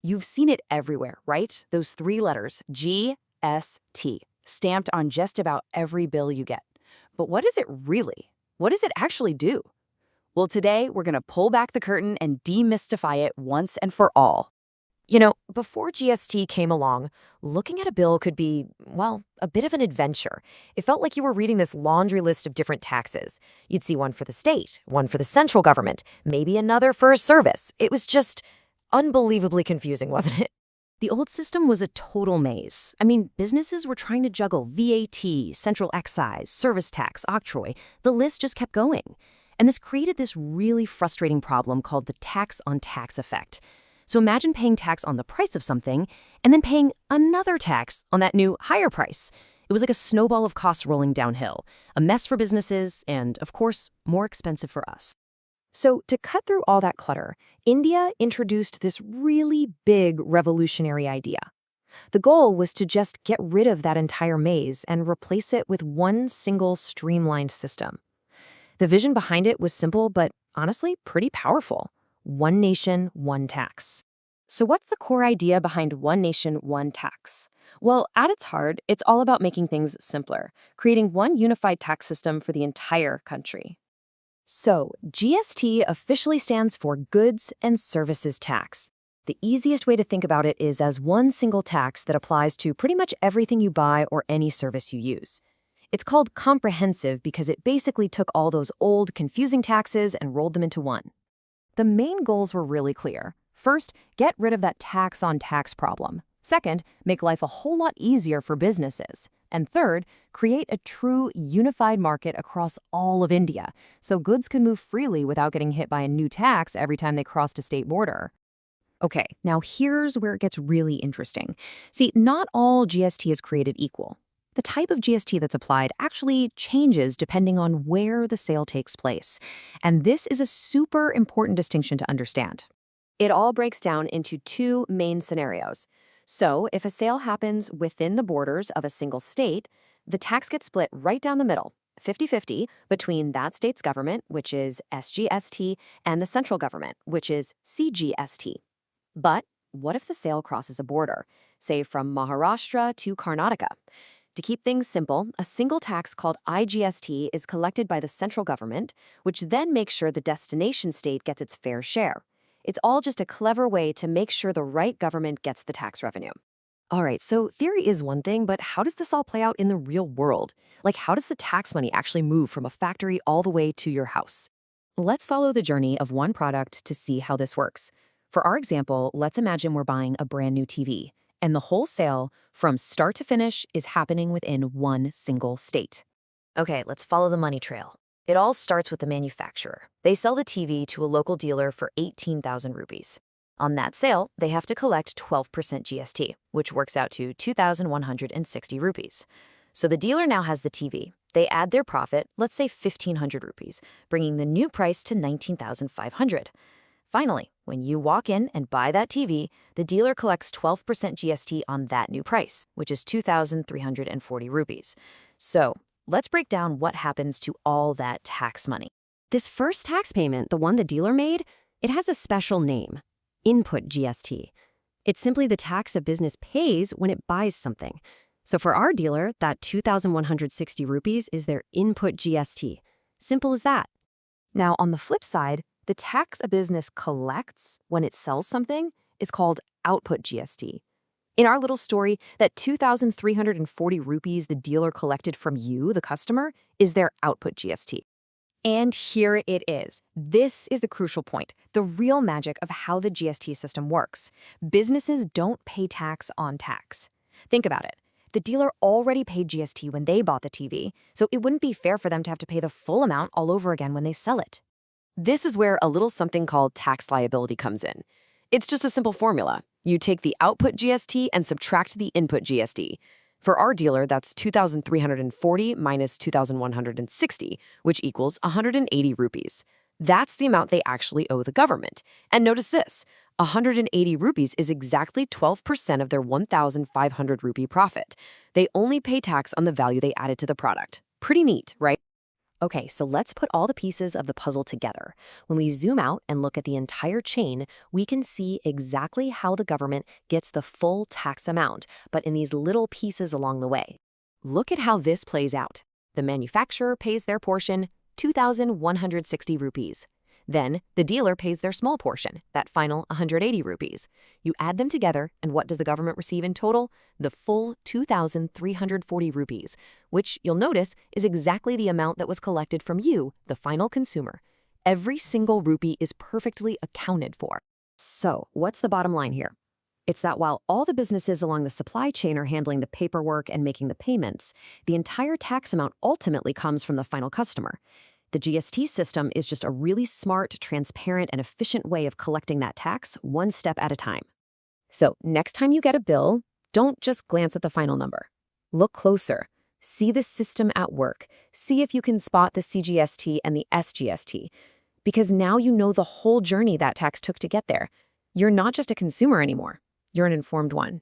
You've seen it everywhere, right? Those three letters, GST, stamped on just about every bill you get. But what is it really? What does it actually do? Well, today we're going to pull back the curtain and demystify it once and for all. Before GST came along, looking at a bill could be, well, a bit of an adventure. It felt like you were reading this laundry list of different taxes. You'd see one for the state, one for the central government, maybe another for a service. It was just unbelievably confusing, wasn't it? The old system was a total maze. I mean, businesses were trying to juggle VAT, central excise, service tax, octroi. The list just kept going. And this created this really frustrating problem called the tax on tax effect. So imagine paying tax on the price of something and then paying another tax on that new higher price. It was like a snowball of costs rolling downhill, a mess for businesses and, of course, more expensive for us. So, to cut through all that clutter, India introduced this really big revolutionary idea. The goal was to just get rid of that entire maze and replace it with one single streamlined system. The vision behind it was simple, but honestly, pretty powerful. One nation, one tax. So what's the core idea behind one nation, one tax? Well, at its heart, it's all about making things simpler, creating one unified tax system for the entire country. So, GST officially stands for Goods and Services Tax. The easiest way to think about it is as one single tax that applies to pretty much everything you buy or any service you use. It's called comprehensive because it basically took all those old, confusing taxes and rolled them into one. The main goals were really clear. First, get rid of that tax on tax problem. Second, make life a whole lot easier for businesses. And third, create a true unified market across all of India, so goods can move freely without getting hit by a new tax every time they crossed a state border. Okay, now here's where it gets really interesting. See, not all GST is created equal. The type of GST that's applied actually changes depending on where the sale takes place. And this is a super important distinction to understand. It all breaks down into two main scenarios. So, if a sale happens within the borders of a single state, the tax gets split right down the middle, 50-50, between that state's government, which is SGST, and the central government, which is CGST. But what if the sale crosses a border, say from Maharashtra to Karnataka? To keep things simple, a single tax called IGST is collected by the central government, which then makes sure the destination state gets its fair share. It's all just a clever way to make sure the right government gets the tax revenue. All right, so theory is one thing, but how does this all play out in the real world? Like, how does the tax money actually move from a factory all the way to your house? Let's follow the journey of one product to see how this works. For our example, let's imagine we're buying a brand new TV, and the whole sale, from start to finish, is happening within one single state. Okay, let's follow the money trail. It all starts with the manufacturer. They sell the TV to a local dealer for 18,000 rupees. On that sale, they have to collect 12% GST, which works out to 2,160 rupees. So the dealer now has the TV. They add their profit, let's say 1,500 rupees, bringing the new price to 19,500. Finally, when you walk in and buy that TV, the dealer collects 12% GST on that new price, which is 2,340 rupees. So, let's break down what happens to all that tax money. This first tax payment, the one the dealer made, it has a special name, input GST. It's simply the tax a business pays when it buys something. So for our dealer, that 2,160 rupees is their input GST. Simple as that. Now, on the flip side, the tax a business collects when it sells something is called output GST. In our little story, that 2,340 rupees the dealer collected from you, the customer, is their output GST. And here it is. This is the crucial point, the real magic of how the GST system works. Businesses don't pay tax on tax. Think about it. The dealer already paid GST when they bought the TV, so it wouldn't be fair for them to have to pay the full amount all over again when they sell it. This is where a little something called tax liability comes in. It's just a simple formula. You take the output GST and subtract the input GST. For our dealer, that's 2,340 minus 2,160, which equals 180 rupees. That's the amount they actually owe the government. And notice this, 180 rupees is exactly 12% of their 1,500 rupee profit. They only pay tax on the value they added to the product. Pretty neat, right? Okay, so let's put all the pieces of the puzzle together. When we zoom out and look at the entire chain, we can see exactly how the government gets the full tax amount, but in these little pieces along the way. Look at how this plays out. The manufacturer pays their portion, 2,160 rupees. Then, the dealer pays their small portion, that final 180 rupees. You add them together, and what does the government receive in total? The full 2,340 rupees, which, you'll notice, is exactly the amount that was collected from you, the final consumer. Every single rupee is perfectly accounted for. So, what's the bottom line here? It's that while all the businesses along the supply chain are handling the paperwork and making the payments, the entire tax amount ultimately comes from the final customer. The GST system is just a really smart, transparent, and efficient way of collecting that tax one step at a time. So next time you get a bill, don't just glance at the final number. Look closer. See the system at work. See if you can spot the CGST and the SGST. Because now you know the whole journey that tax took to get there. You're not just a consumer anymore. You're an informed one.